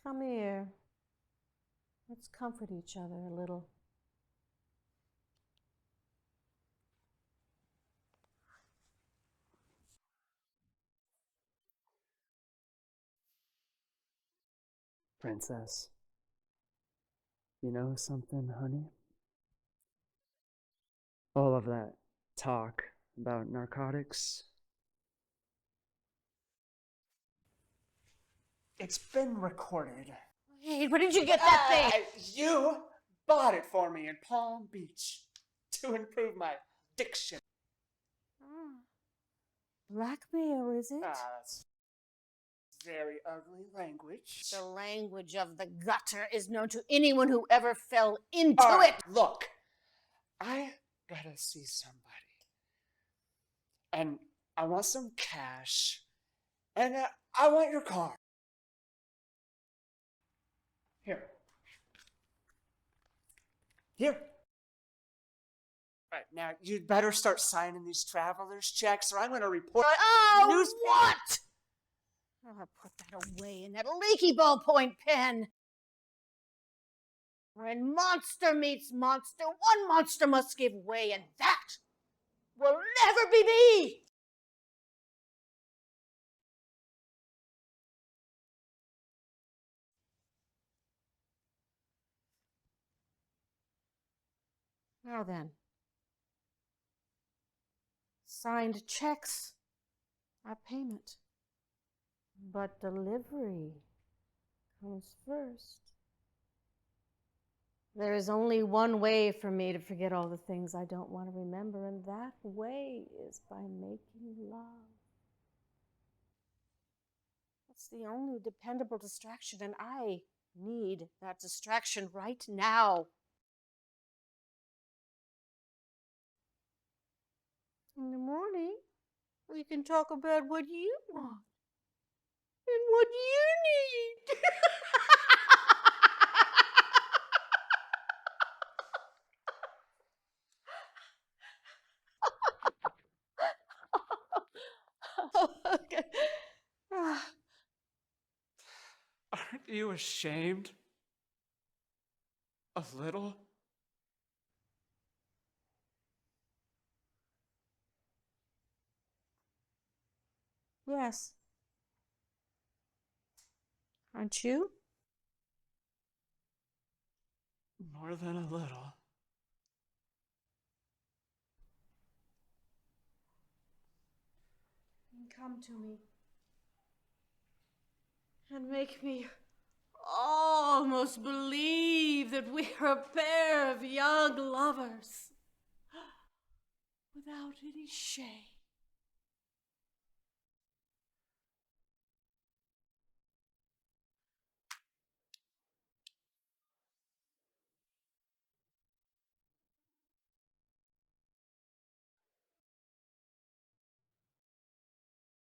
Come here. Let's comfort each other a little. Princess, you know something, honey? All of that talk about narcotics, it's been recorded. Hey, where did you get that thing? You bought it for me in Palm Beach to improve my diction. Blackmail, is it? That's very ugly language. The language of the gutter is known to anyone who ever fell into it. Look, I gotta see somebody. And I want some cash. And I want your car. Here. Here. Right, now you'd better start signing these traveler's checks or I'm going to report. Oh, what? Oh, put that away in that leaky ballpoint pen. When monster meets monster, one monster must give way, and that will never be me. Now then, signed checks are payment, but delivery comes first. There is only one way for me to forget all the things I don't want to remember, and that way is by making love. It's the only dependable distraction, and I need that distraction right now. In the morning, we can talk about what you want and what you need. Okay. Aren't you ashamed? A little? Yes. Aren't you? More than a little. Come to me and make me almost believe that we are a pair of young lovers without any shame.